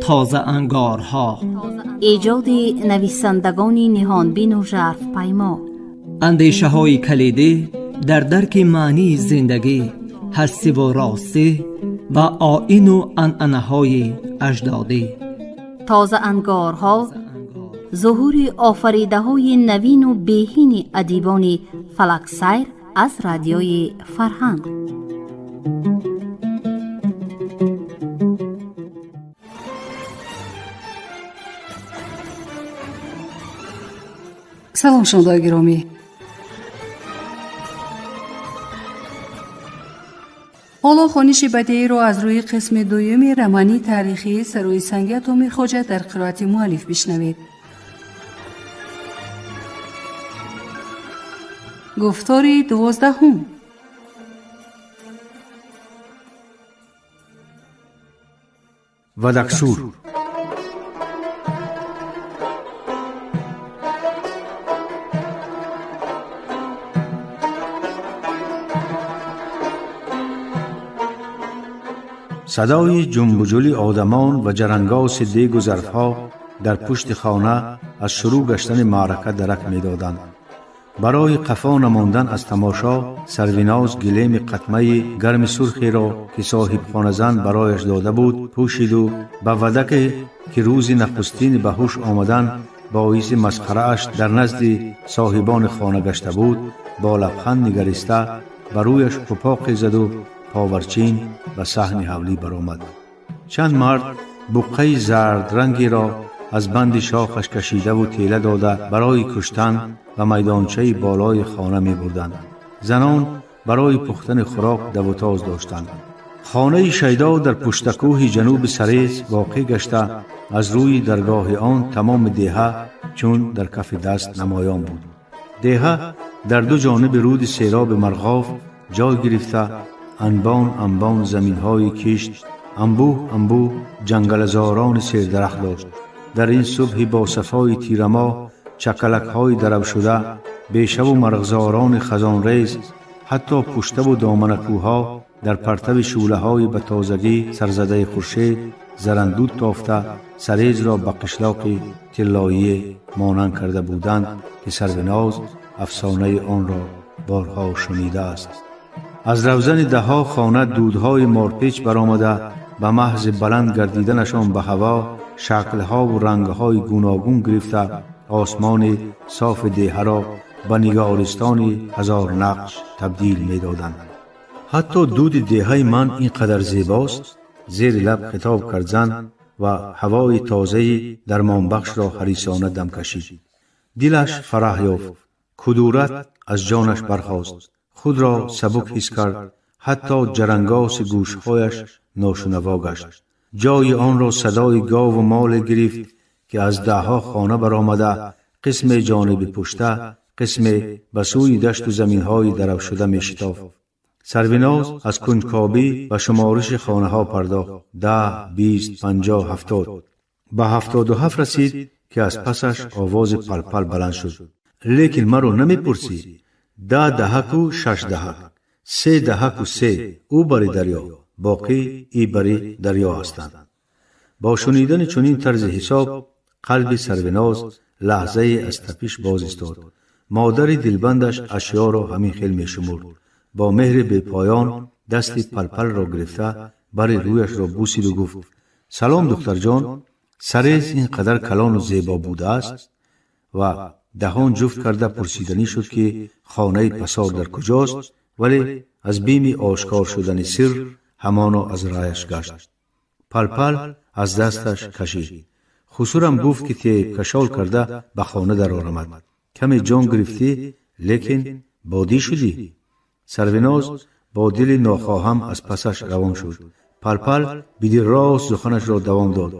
تازه انگارها، ایجاد نویسندگان نهانبین و ژرف پیما، اندیشه های کلیدی در درک معنی زندگی، هستی و راستی و آیین و عنعنه های اجدادی. تازه انگارها، ظهور آفریده های نوین و بهین ادیبان فلک سیر از رادیوی فرهنگ. سلام شنوندگان گرامی. حالا خوانش بدیعی را از روی قسم دوم رمانی تاریخی سروی سنگیت و میرخواجه در قرائت مؤلف بشنوید. گفتاری 12. ودکسور. صدای جنب و جولی آدمان و جرنگاس دیگ و ظرفها در پشت خانه از شروع گشتن معرکه درک می دادند. برای قفا نماندن از تماشا سرویناز گلیم قطمه گرم سرخی را که صاحب خانه زن برایش داده بود پوشید و به ودک که روزی نخستین به هوش آمدن باعث مسخره اش در نزد صاحبان خانه گشته بود با لبخند نگریسته بر رویش پاپاقی زد و پاورچین و صحن حولی برآمد. چند مرد بقعه زرد رنگی را از بند شاخش کشیده و تیله داده برای کشتن و میدانچه بالای خانه می بردند. زنان برای پختن خوراک دو تاز داشتند. خانه شیدا در پشت کوه جنوب سریز واقع گشته از روی درگاه آن تمام دیهه چون در کف دست نمایان بود. دیهه در دو جانب رود سیراب مرغاف جای گرفته انبان زمین‌های کشت، انبوه جنگلزاران سیر درخت داشت. در این صبح با صفای تیرما چکلک‌های درو شده بیشه و مرغزاران خزان ریز، حتی پشته و دامن کوه‌ها در پرتو شعله‌های به تازگی سرزده خورشید زرندود تافته سریز را به قشلاق طلایی مانند کرده بودند که سروناز افسانه آن را بارها شنیده است. از روزن دهها خانه دودهای مارپیچ برآمده به محض بلند گردیدنشان به هوا شکلها و رنگهای گوناگون گرفته آسمان صاف دیه را به نگارستان هزار نقش تبدیل می دادند. حتی دود دیه من اینقدر زیباست، زیر لب خطاب کرد زن و هوای تازه درمان بخش را حریصانه دم کشید. دلش فرح یافت، کدورت از جانش برخاست، خود را سبک حس کرد، حتی جرنگاس گوشهایش ناشنوا گشت. جای آن را صدای گاو و مال گرفت که از دهها خانه برآمده قسم جانب پشته قسم به سوی دشت و زمین‌های درو شده می شتافت. سرویناز از کنجکاوی و شمارش خانه ها پرداخت. 10 20 50 70 به 77 رسید که از پسش آواز پلپل بلند شد. لیکن مرا نمی پرسی 10 دهک و 6 دهک 3 دهک و 3 او بری دریا، باقی ای بری دریا هستند. با شنیدن چنین طرز حساب قلب سرویناز لحظه از تپش باز استاد. مادر دلبندش اشیا را همین خیل می شمرد. با مهر بی پایان دست پلپل را گرفته بر رویش را بوسید و گفت سلام دختر جان، سریز این قدر کلان و زیبا بوده است؟ و دهان جفت کرده پرسیدنی شد که خانه پسار در کجاست، ولی از بیم آشکار شدن سر همانا از رایش گشت. پلپل از دستش کشید. خسورم گفت که تیب کشال کرده به خانه در آمد. کمی جان گرفتی لیکن بادی شدی. سرویناز با دل ناخواهم از پسش روان شد. پلپل بیدی راست سخنش را دوام داد.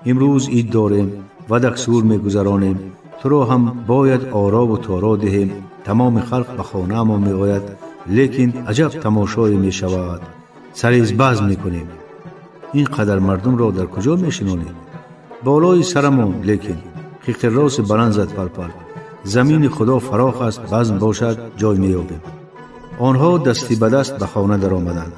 امروز عید داریم، ودکسور می گذرانیم، تو را هم باید آرا و تارا دهیم. تمام خلق به خانه ما می آید، لیکن عجب تماشایی می شود. سریز باز می کنیم. این قدر مردم را در کجا می شنونیم؟ بالای سرمون، لیکن خیق راس بلند زد پلپل. زمین خدا فراخ است، بزم باشد جای می یابیم. آنها دستی به دست به خانه در آمدند.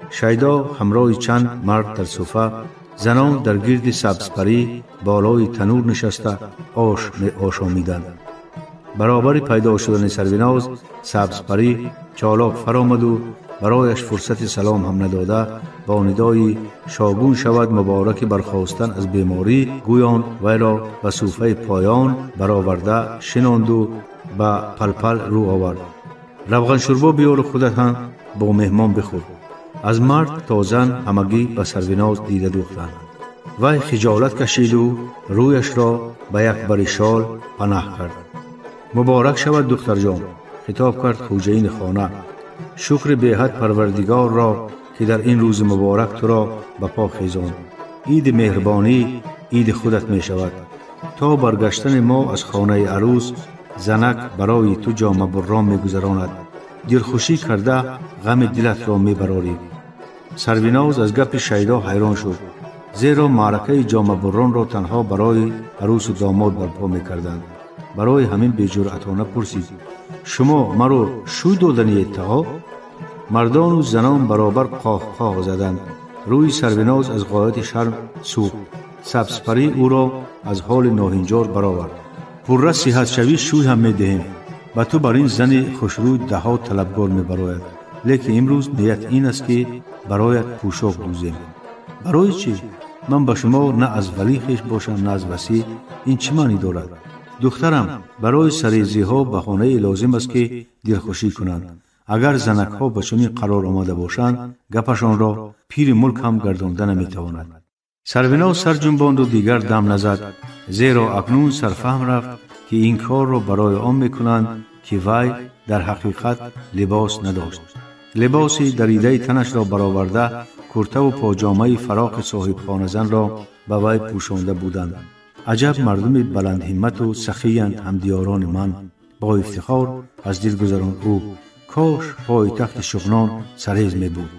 شیدا همراه چند مرد در صفه زنان در گرد سبزپری بالای تنور نشسته آش می آشامیدند. برابر پیدا شدن سربیناز سبزپری چالاک فرامد و برایش فرصت سلام هم نداده با ندای شاگون شود مبارک برخاستن از بیماری گویان وی را به صوفه پایان برآورده شناند و به پلپل رو آورد. روغن شوربا بیار خودت هم با مهمان بخور. از مرد تا زن همگی به سربیناز دیده دوختند. وی خجالت کشید و رویش را به یک بر شال پناه کرد. مبارک شود دختر جان، خطاب کرد خوجین خانه. شکر بی‌حد پروردگار را که در این روز مبارک تو را به پا خیزاند. عید مهربانی عید خودت می شود. تا برگشتن ما از خانه عروس زنک برای تو جام برام می گذراند. دلخوشی کرده غم دلت را می براری. سربیناز از گپ شیدا حیران شد، زیرا معرکه جام بران را تنها برای عروس و داماد برپا می کردند. برای همین بی جرأتانه پرسید: شما مرا شوی دادنید ها؟ مردان و زنان برابر قاه زدند. روی سربیناز از غایت شرم سوخت. سبزپری او را از حال ناهنجار برآورد. پرره صحت شوی شوی هم می دهیم. و تو بر این زن خوشروی دهها طلبگار می براید. لیکن امروز نیت این است که برایت پوشاک دوزیم. برای چی؟ من به شما نه از ولی خیش باشم نه از وصی. این چه معنی دارد؟ دخترم، برای سریزی ها بهانه لازم است که دلخوشی کنند. اگر زنک ها به چنین قرار آمده باشند گپشان را پیر ملک هم گردانده نمی تواند. سربیناز سر جنباند و دیگر دم نزد، زیرا اکنون سرفهم رفت که این کار را برای آن میکنند که وی در حقیقت لباس نداشت. لباسی دریده تنش را برآورده کرته و پاجامه فراق صاحب خانه زن را به وی پوشانده بودند. عجب مردم بلند همت و سخی‌اند همدیاران من. با افتخار از دل گذران او. کاش پای تخت شغنان سریز می بود.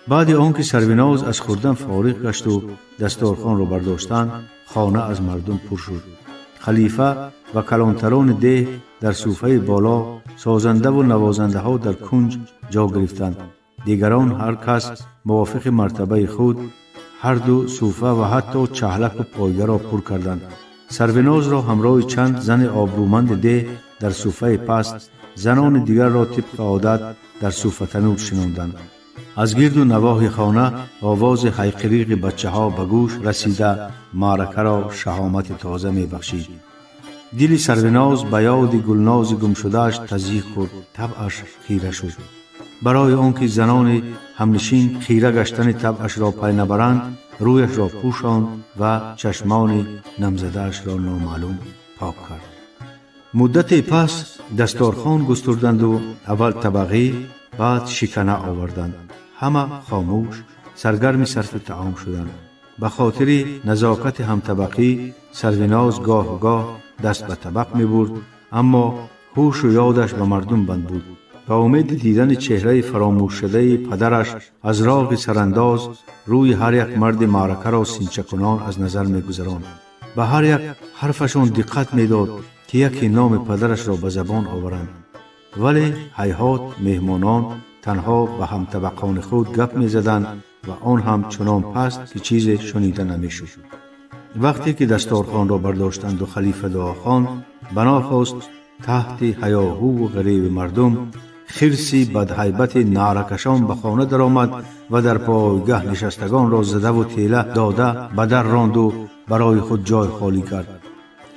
بعد آنکه سربیناز از خوردن فارغ گشت و دستارخوان را برداشتند، خانه از مردم پر شد. خلیفه و کلانتران ده در صوفه بالا، سازنده و نوازنده ها در کنج جا گرفتند. دیگران هر کس موافق مرتبه خود هر دو صوفه و حتی چهلک و پایگه را پر کردند. سربیناز را همراه چند زن آبرومند ده در صوفه پست، زنان دیگر را طبق عادت در صوفه تنور شناندند. از گرد و نواحی خانه آواز حیقریق بچه ها به گوش رسیده معرکه را شهامت تازه می بخشید. دل سربیناز به یاد گلناز گم شدهش تضییق کرد، طبعش خیره شد. برای آنکه زنان همنشین خیره گشتن طبعش را پی نبرند، رویش را پوشاند و چشمان نمزده‌اش را نامعلوم پاک کرد. مدت پس دستارخوان گستردند و اول طبقه بعد شکنه آوردند. همه خاموش سرگرم صرف طعام شدند. به خاطر نزاکت هم طبقی سربیناز گاه گاه دست به طبق می برد، اما هوش و یادش به مردم بند بود. به امید دیدن چهره فراموش شده پدرش از راغ سرانداز روی هر یک مرد معرکه را سینچه کنان از نظر می گذراند. به هر یک حرفشان دقت می داد که یکی نام پدرش را به زبان آورند. ولی هیهات مهمانان تنها به هم طبقان خود گپ می زدند و آن هم چنان پست که چیز شنیده نمی شد. وقتی که دستارخوان را برداشتند و خلیفه دعا خواند، بنا خواست تحت هیاهو و غریو مردم خرسی بدهیبت نعرکشان به خانه در آمد و در پایگاه نشستگان را زده و تیله داده به در راند و برای خود جای خالی کرد.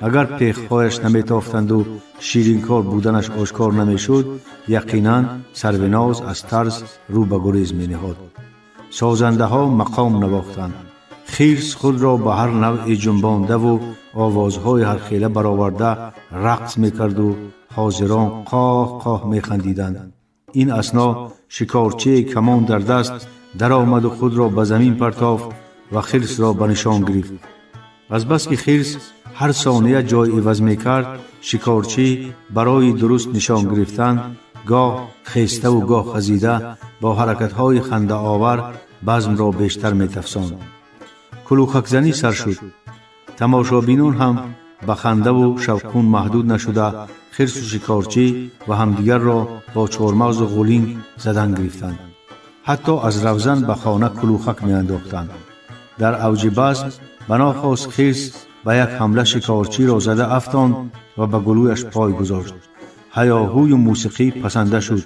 اگر پیخ‌هایش نمیتافتند و شیرینکار بودنش آشکار نمیشد، یقینا سربیناز از ترس رو به گریز می نهاد. سازنده ها مقام نواختند. خیرس خود را به هر نوع جنبانده و آوازهای هر خیله برآورده رقص میکرد و حاضران قاه قاه میخندیدند. این اثنا شکارچی کمان در دست در آمد و خود را به زمین پرتافت و خرس را به نشان گرفت. از بس که خرس هر ثانیه جای عوض میکرد، شکارچی برای درست نشان گرفتن گاه خسته و گاه خزیده با حرکت‌های خنده آور بزم را بیشتر می‌افزاند. کلوخک زنی سر شد. تماشابینان هم به خنده و شوقون محدود نشده خرس و شکارچی و همدیگر را با چارمغز و غولین زدن گرفتند. حتی از روزن به خانه کلوخک می‌انداختند. در اوج بزم بنا خواست خرس به یک حمله شکارچی را زده افتاند و به گلویش پای گذاشت. هیاهوی و موسیقی پسنده شد.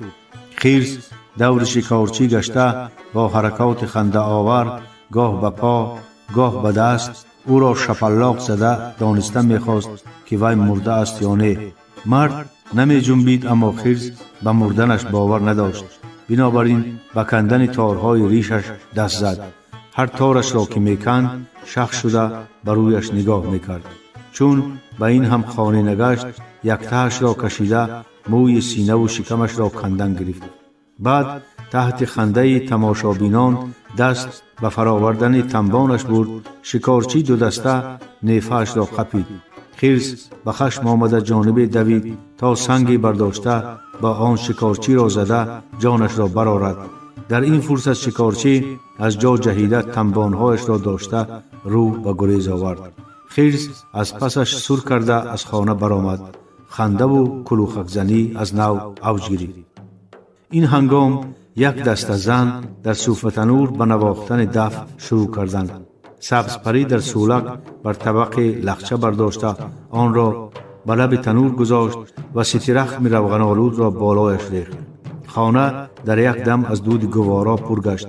خرس دور شکارچی گشته با حرکات خنده آور گاه به پا گاه به دست او را شپلاق زده دانسته می‌خواست که وی مرده است یا نه. مرد نمی جنبید، اما خرس به مردنش باور نداشت. بنابراین به کندن تارهای ریشش دست زد. هر تارش را که میکند شخ شده بر رویش نگاه میکرد. چون به این هم خانه نگشت، یک تهش را کشیده موی سینه و شکمش را کندن گرفت. بعد تحت خنده تماشابینان دست به فراوردن تنبانش برد. شکارچی دو دسته نیفه‌اش را خپید. خرس به خشم آمده جانب دوید تا سنگی برداشته با آن شکارچی را زده جانش را برآورد. در این فرصت شکارچی از جا جهیده تنبانهایش را داشته رو به گریز آورد. خرس از پسش سر کرده از خانه برآمد. خنده و کلوخک زنی از نو اوج گرفت. این هنگام یک دسته زن در سوفه تنور به نواختن دف شروع کردند. سبزپری در سولک بر طبق لخچه برداشته آن را به لب تنور گذاشت و سترخم روغن آلود را بالایش ریخت. خانه در یک دم از دود گوارا پر گشت.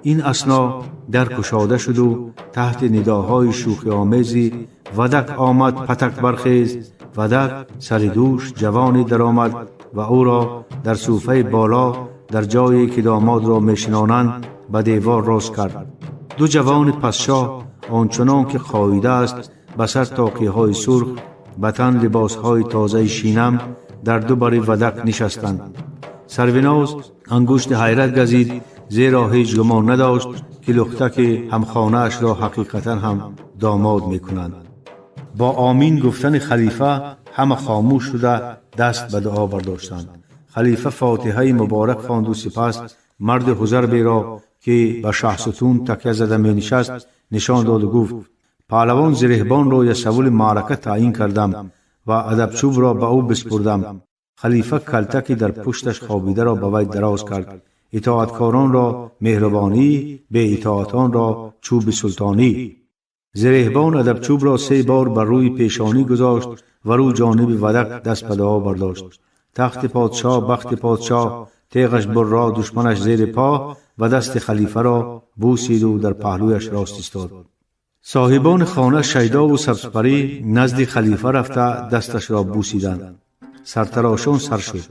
این اثنا در گشاده شد و تحت نداهای شوخی آمیزی ودک آمد پتک برخیز. ودک سردوش جوانی در آمد و او را در صوفه بالا در جایی که داماد را میشنانند به دیوار راست کرد. دو جوان پسشاه آنچنان که خاییده است به سر تاقیه های سرخ، به تن لباس های تازه شینم در دو بر ودک نشستند. سروناز انگشت حیرت گزید، زیرا هیچ گمان نداشت که لختک همخانه اش را حقیقتا هم داماد میکنند. با آمین گفتن خلیفه همه خاموش شده دست به دعا برداشتند. خلیفه فاتحه مبارک خواند و سپس مرد حضربی را که به شه ستون تکیه زده می نشست نشان داد و گفت: پهلوان زرهبان را یسول معرکه تعیین کردم و ادبچوب را به او بسپردم. خلیفه کلتکی در پشتش خوابیده را به وی دراز کرد: اطاعتکاران را مهربانی، به اطاعتان را چوب سلطانی. زرهبان ادبچوب را 3 بار بر روی پیشانی گذاشت و رو جانب ودک دست به دعا برداشت. تخت پادشاه، بخت پادشاه، تیغش برا دشمنش زیر پا و دست خلیفه را بوسید و در پهلویش راست ایستاد. صاحبان خانه شیدا و سبزپری نزد خلیفه رفته دستش را بوسیدند. سرتراشان سر شد.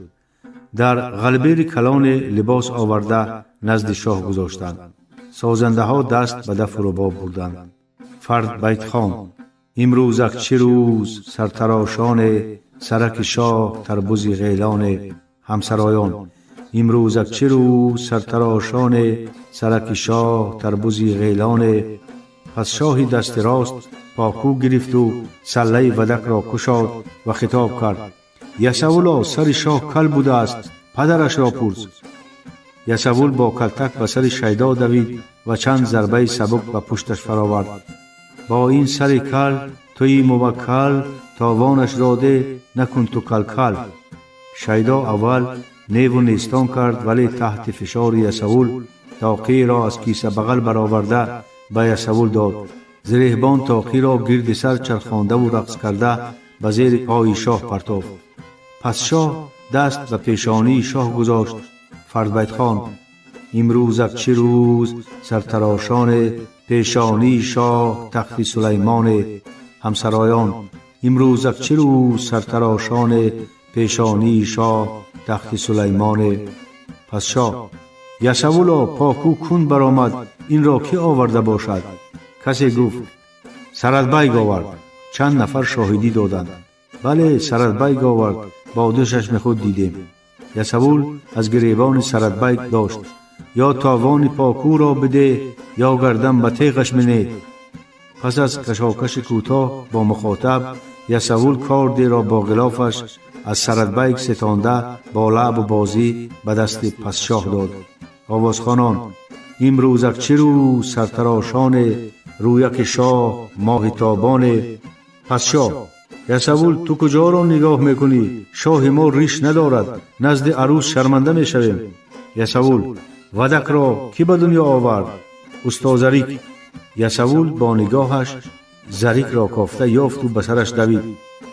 در غلبیر کلان لباس آورده نزد شاه گذاشتند. سازنده ها دست به دف و رباب بردند. فرد بیت خان: امروزک چه روز، سرتراشان سرک شاه تربوزی غیلان. همسرایان: امروزک چه روز، سرتراشان سرک شاه تربوزی غیلان. پس شاهی دست راست پاکو گرفت و سله ودک را کشاد و خطاب کرد: یسولا، سر شاه کل بوده است، پدرش را پرس. یسول با کلتک به سر شیدا دوید و چند ضربه سبک به پشتش فراورد. با این سر کل توی موکل، تاوانش را ده نکن تو کل کل. شیدا اول نیو و نیستان کرد، ولی تحت فشار یسول تاقی را از کیسه بغل برآورده به یسول داد. زرهبان تاقی را گرد سر چرخانده و رقص کرده به زیر پای شاه پرتافت. پس شاه دست به پیشانی شاه گذاشت. فرد بیت خان: امروزک چه روز، سرتراشان پیشانی شاه تخت سلیمان. همسرایان: امروزک چه روز، سرتراشان پیشانی شاه تخت سلیمان. پس شاه: یسولا، پاکو کون برآمد، این را کی آورده باشد؟ کسی گفت: سرت بیگ آورد. چند نفر شاهدی دادند: بله، سرت بیگ آورد، با دو چشم خود دیدیم. یسول از گریبان سرت بیگ داشت: یا تاوان پاکو را بده یا گردن به تیغش منه. پس از کشاکش کوتاه با مخاطب، یسول کارد را با غلافش از سرت بیگ ستانده با لعب و بازی به دست پسشاه داد. آوازخوانان: امروزک چه روز، سرتراشان رویک شاه ماه تابان. پسشاه: یسول، تو کجا را نگاه میکنی؟ شاه ما ریش ندارد، نزد عروس شرمنده میشویم. یسول: ودک را کی به دنیا آورد؟ استازریک: یسوول با نگاهش زریک را کافته یافت و به سرش دوید.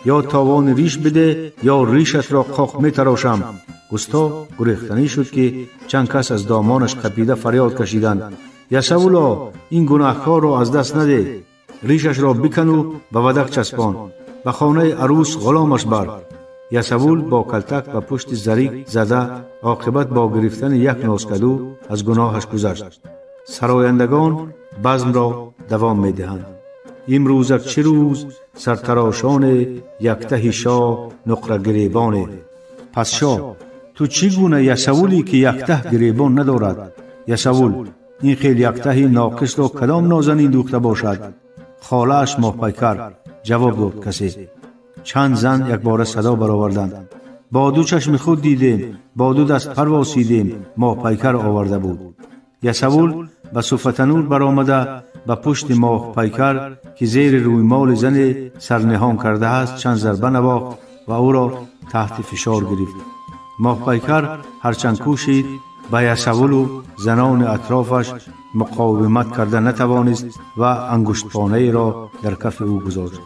یا تاوان ریش بده یا ریشت را قاق می تراشم. اوستا گریختنی شد که چند کس از دامانش قپیده فریاد کشیدند: یسوولا، این گناهکار را از دست نده. ریشش را بکن و به ودک چسبان. به خانه عروس غلامش بر. یسوول با کلتک به پشت زریک زده عاقبت با گرفتن یک نازکدو از گناهش گذشت. سرایندگان بزم را دوام می دهند. امروزک چه روز سرتراشان یکته شاه نقره گریبانه. پس شاه، تو چگونه یسوولی که یکته گریبان ندارد؟ یسوول: این خیل یکته ناقص را کدام نازنین دوخته باشد؟ خاله اش ماه پیکر جواب داد کسی. چند زن یک باره صدا برآوردند: با دو چشم خود دیدیم، با دو دست پرواسیدیم، ماه پیکر آورده بود. یسوول به صفتنور برآمده به پشت ماه پیکر که زیر رویمال زن سرنهان کرده است چند ضربه نواخت و او را تحت فشار گرفت. ماه پیکر هرچند کوشید به یسوول و زنان اطرافش مقاومت کرده نتوانست و انگشتپانه را در کف او گذاشت.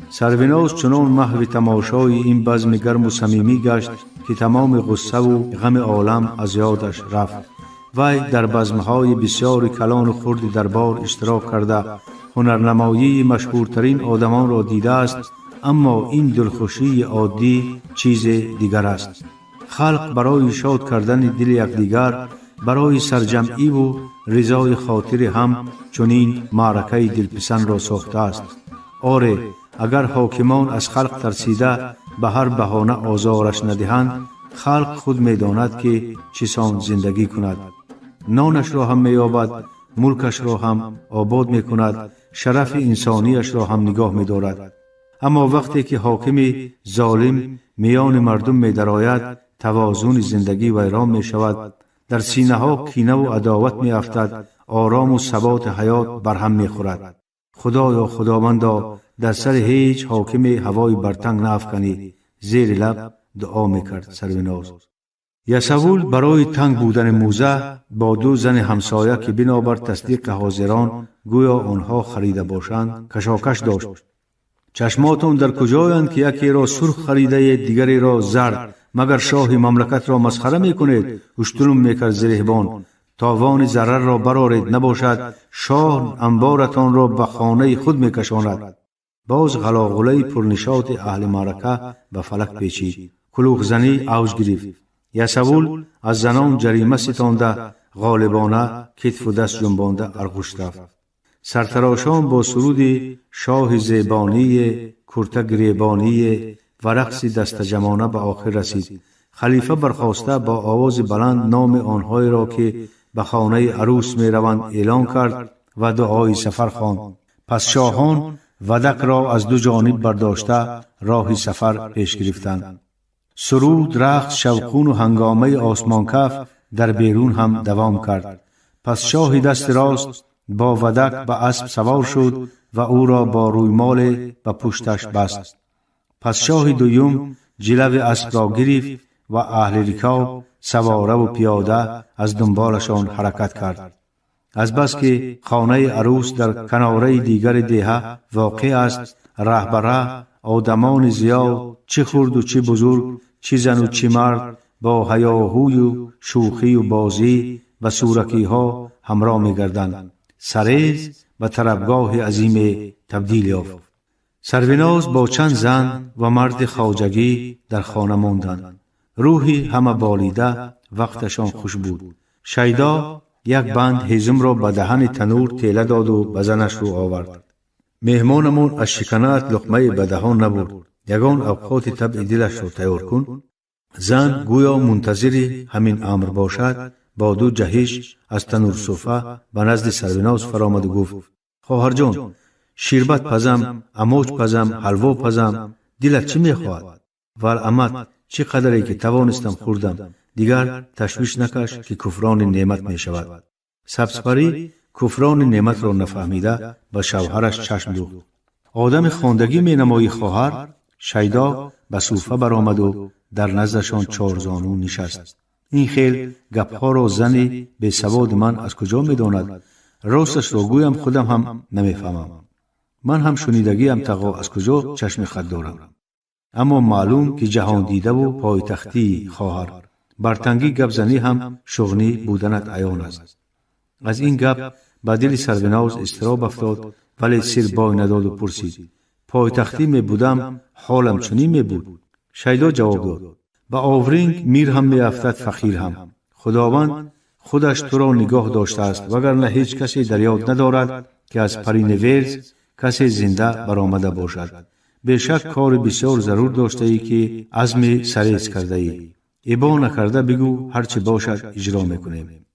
سروناز چنان محو تماشای این بزم گرم و صمیمی گشت که تمام غصه و غم عالم از یادش رفت. وی در بزمهای بسیار کلان و خرد دربار اشتراک کرده هنرنمایی مشهورترین آدمان را دیده است، اما این دلخوشی عادی چیز دیگر است. خلق برای شاد کردن دل یکدیگر، برای سرجمعی و رضای خاطر هم چنین معرکه دلپسند را ساخته است. آره، اگر حاکمان از خلق ترسیده به هر بهانه آزارش ندهند، خلق خود می‌داند که چسان زندگی کند. نانش را هم می‌یابد، ملکش را هم آباد می‌کند، شرف انسانیش را هم نگاه می‌دارد. اما وقتی که حاکم ظالم میان مردم می‌دراید، توازن زندگی ویران می‌شود، در سینه‌ها کینه و عداوت می‌افتد، آرام و ثبات حیات برهم می‌خورد. خدایا خداوندا، در سر هیچ حاکم هوای برتنگ نافکنی. زیر لب دعا میکرد سروناز. یسوول برای تنگ بودن موزه با دو زن همسایه که بنابر تصدیق حاضران گویا آنها خریده باشند کشاکش داشت. چشماتون در کجایند که یکی را سرخ خریده دیگری را زرد؟ مگر شاه مملکت را مسخره میکنید؟ اشتلم میکرد زرهبان. تاوان ضرر را برآرید، نباشد شاه انبارتان را به خانه خود میکشاند. باز غلاغله پرنشاط اهل معرکه به فلک پیچید. کلوخ زنی اوج گرفت. یسوول از زنان جریمه ستانده غالبانه کتف و دست جنبانده ارغوش رفت. سرتراشان با سرود شاه زیبانی کرته گریبانی و رقص دست جمانه به آخر رسید. خلیفه برخاسته با آواز بلند نام آنهایی را که به خانه عروس می روند اعلان کرد و دعای سفر خواند. پس شاهان ودک را از دو جانب برداشته راه سفر پیش گرفتند. سرود، رقص، شوقون و هنگامه آسمان کف در بیرون هم دوام کرد. پس شاه دست راست با ودک به اسب سوار شد و او را با رویمال به پشتش بست. پس شاه دویم جلو اسب را گرفت و اهل رکاب سواره و پیاده از دنبالشان حرکت کرد. از بس که خانه عروس در کناره دیگر دیه واقع است، ره به ره آدمان زیاد، چه خرد و چه بزرگ، چه زن و چه مرد، با هیاهوی و شوخی و بازی و سورکی ها همراه می گردند. سریز به طربگاه عظیم تبدیل یافت. سروناز با چند زن و مرد خواجگی در خانه ماندند. روحی همه بالیده وقتشان خوش بود. شیدا یک بند هیزم را به دهن تنور تیله داد و به زنش رو آورد. مهمانمون از شکنات لقمه به دهان نبرد. یگان اوقات طبع دلش رو تیار کن. زن گویا منتظر همین امر باشد با دو جهش از تنور صوفه به نزد سروناز فرامد و گفت: خواهر جان، شربت پزم، اموج پزم، حلوا پزم، دلت چی میخواهد؟ ول امت چه قدری که توانستم خوردم، دیگر تشویش نکش که کفران نعمت می شود. سبزپری کفران نعمت را نفهمیده به شوهرش چشم دوخت. آدم خواندگی می نمایی خواهر؟ شیدا به صوفه برآمد و در نزدشان چارزانو نشست. این خیل گپها را زنی به سواد من از کجا می داند؟ راستش را گویم خودم هم نمیفهمم. من هم شنیدگیم تقا از کجا چشم خود دارم. اما معلوم که جهان دیده و پایتختی خواهر، برتنگی گپ زنی هم شغنی بودنت عیان است. از این گپ به دل سربناز اضطراب افتاد، ولی سر بای نداد و پرسید: پایتختی می بودم حالم چنین می بود؟ شیدا جواب داد: به آورینگ میر هم می افتد فقیر هم. خداوند خودش تو را نگاه داشته است، وگرنه هیچ کسی در یاد ندارد که از پرین ورز کسی زنده برآمده باشد. بیشک کار بسیار ضرور داشته ای که عزم سریع کرده ای. ابا نکرده بگو، هرچی باشد اجرا میکنیم.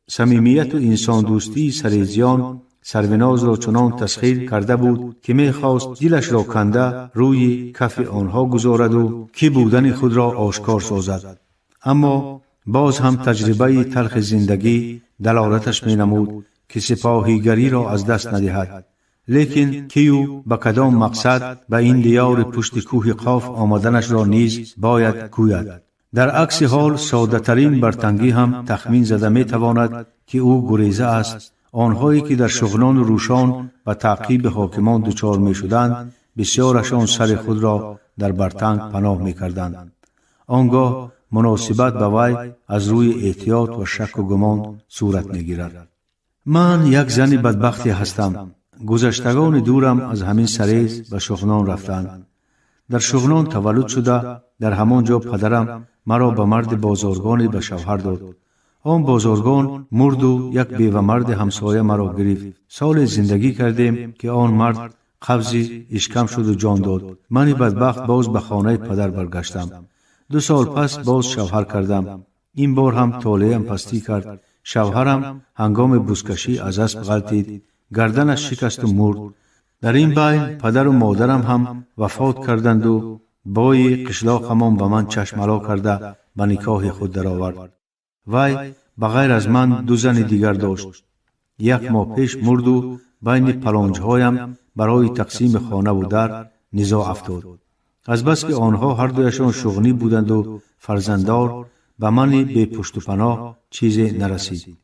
صمیمیت و انسان دوستی سریزیان سروناز را چنان تسخیر کرده بود که میخواست دلش را کنده روی کف آنها گذارد و کی بودن خود را آشکار سازد. اما باز هم تجربه تلخ زندگی دلالتش می نمود که سپاهیگری را از دست ندهد. لیکن کیو به کدام مقصد به این دیار پشت کوه قاف آمدنش را نیز باید گوید. در عکس حال ساده ترین برتنگی هم تخمین زده می تواند که او گریزه است. آنهایی که در شغنان و روشان و تعقیب حاکمان دچار می شدند، بسیارشان سر خود را در برتنگ پناه می کردند. آنگاه مناسبت به وی از روی احتیاط و شک و گمان صورت می گیرد. من یک زن بدبختی هستم. گذشتگان دورم از همین سریز به شغنان رفتند. در شغنان تولد شده، در همان جا پدرم مرا به مرد بازارگانی به شوهر داد. آن بازارگان مرد و یک بیوه مرد همسایه مرا گرفت. سال زندگی کردیم که آن مرد قبضی اشکم شد و جان داد. من بدبخت باز به خانه پدر برگشتم. 2 سال پس باز شوهر کردم. این بار هم طالعم پستی کرد. شوهرم هنگام بزکشی از اسب غلطید، گردنش شکست و مرد. در این بین پدر و مادرم هم وفات کردند و بای قشلاقمان به من چشمالا کرده به نکاح خود درآورد. وی بغیر از من 2 زن دیگر داشت. 1 ماه پیش مرد و بین پلنجهایم برای تقسیم خانه و در نزاع افتاد. از بس که آنها هر دویشان شغنی بودند و فرزنددار، به من بی پشت و پناه چیزی نرسید.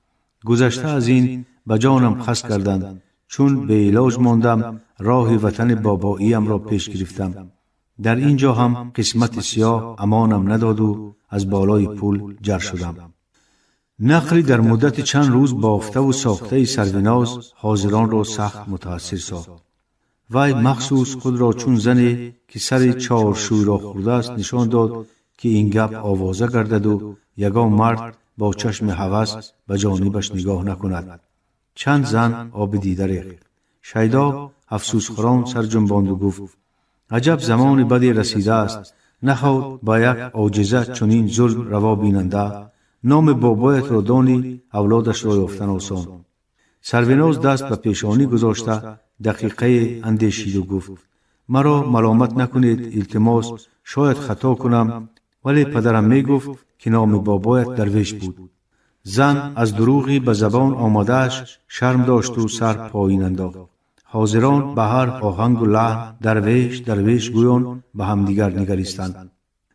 گذشته از این به جانم خست کردند. چون به علاج ماندم، راه وطن باباییم را پیش گرفتم. در اینجا هم قسمت سیاه امانم نداد و از بالای پول جر شدم. نخلی در مدت چند روز بافته و ساخته سروناز حاضران را سخت متاثر ساخت. وی مخصوص خود را چون زنی که سر 4 شوی را خورده است نشان داد که این گپ آوازه گردد و یگان مرد با چشم هوس به جانبش نگاه نکند. چند زن آب دیده ریخت. شیدا افسوس خوران سر جنباند و گفت: عجب زمان بدی رسیده است. نخواد با یک عاجزه چنین ظلم روا بیننده. نام بابایت را دانی، اولادش را یافتن آسان. سروناز دست به پیشانی گذاشته دقیقه اندیشید و گفت: مرا ملامت نکنید، التماس، شاید خطا کنم، ولی پدرم می گفت که نام بابایت درویش بود. زن از دروغی به زبان آمدهش شرم داشت و سر پایین انداخت. حاضران به هر آهنگ و لحن درویش درویش گویان به همدیگر نگریستند.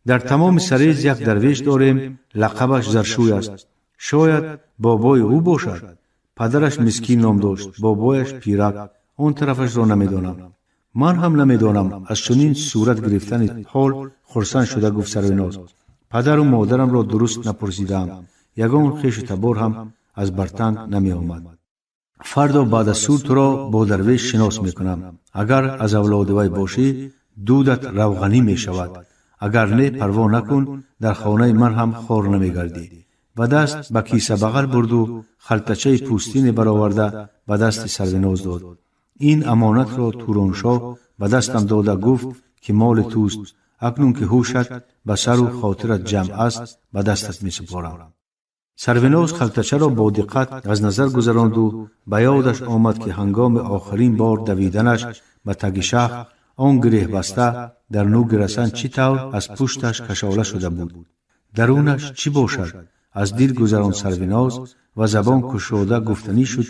در تمام سریز یک درویش داریم، لقبش زرشوی است. شاید بابای او باشد. پدرش مسکین نام داشت، بابایش پیرک. اون طرفش را نمیدانم. من هم نمیدانم. از چنین صورت گرفتن حال خرسند شده گفت سروناز: پدر و مادرم را درست نپرسیدم. یگان خویش تبار هم از برتنگ نمی آمد. فردا بعد از سور تو را با درویش شناس می کنم. اگر از اولاد وی باشی دودت روغنی می شود. اگر نه پروا نکن، در خانه من هم خور نمی گردی. و دست به کیسه بغل برد و خلطچه پوستین برآورده به دست سروناز داد. این امانت را تورانشاه به دستم داده گفت که مال توست. اکنون که هوشت به سر و خاطرت جمع است، به دستت می سپارم. سروناز خلطچه را با دقت از نظر گذراند و به یادش آمد که هنگام آخرین بار دویدنش به تگ شاخ آن گره بسته در نوک رسن چی طور از پشتش کشاله شده بود. درونش چی باشد؟ از دل گذران سروناز و زبان گشاده گفتنی شد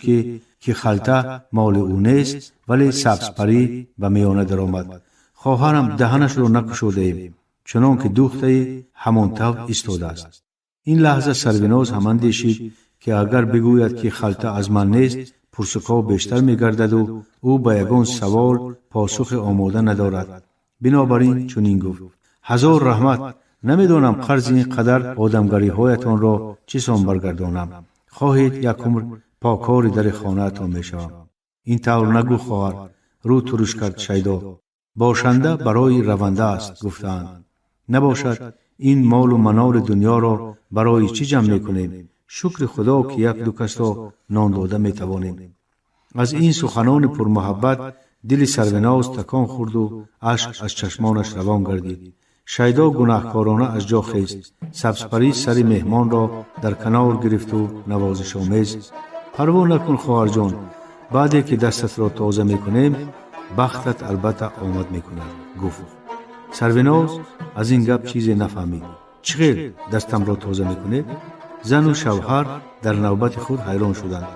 که خلطه مال او نیست، ولی سبزپری به میانه درآمد. خواهرم دهنش را نگشوده ایم، چنان که دوخته همان طور ایستاده است. این لحظه سروناز هم اندیشید که اگر بگوید که خلطه از من نیست، پرسکا بیشتر می گردد و او به یگان سوال پاسخ آماده ندارد. بنابراین چنین گفت: هزار رحمت، نمیدانم قرض این قدر آدمگری هایتان را چیسان برگردانم. خواهید یک عمر پاکار در خانه تان می شوم. این طور نگو خواهر، رو ترش کرد شیدا. باشنده برای رونده است گفتند. نباشد این مال و منال دنیا را برای چی جمع می کنیم؟ شکر خدا که یک دو کس را نان داده می توانیم. از این سخنان پر محبت دل سروناز تکان خورد و اشک از چشمانش روان گردید. شیدا گناهکارانه از جا خیست. سبزپری سر مهمان را در کنار گرفت و نوازش آمیز: پروا نکن خواهر جان، بعدی که دستت را تازه میکنیم بختت البته آمد میکند. گفت. سروناز از این گپ چیزی نفهمید. چغیر دستم را تازه میکنه؟ زن و شوهر در نوبت خود حیران شدند.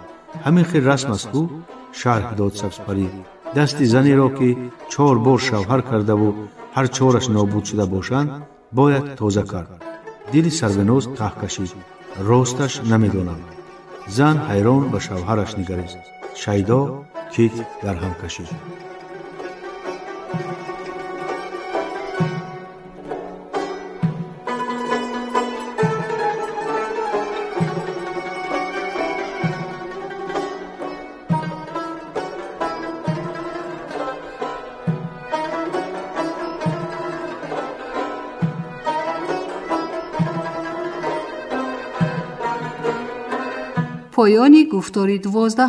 همین خیر رسم است کو؟ شرح داد سبزپری. دست زنی را که 4 بار شوهر کرده و هر 4ش نابود شده باشند باید تازه کرد. دل سروناز ته کشید. راستش نمیدانم. زن حیران به شوهرش نگریست. شیدا کیک در هم کشید. پایان گفتار 12.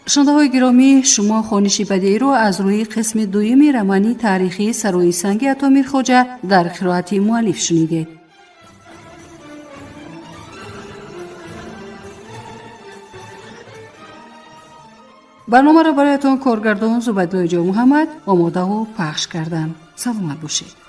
شنونده های گرامی، شما خوانش بدیعی را از روی قسم 2 رمانی تاریخی سروی سنگ عطا میرخواجه در قرائت مؤلف شنیدید. برنامه را برایتان کارگردان زبدالله جان محمد آماده و پخش کردند. سلامت باشید.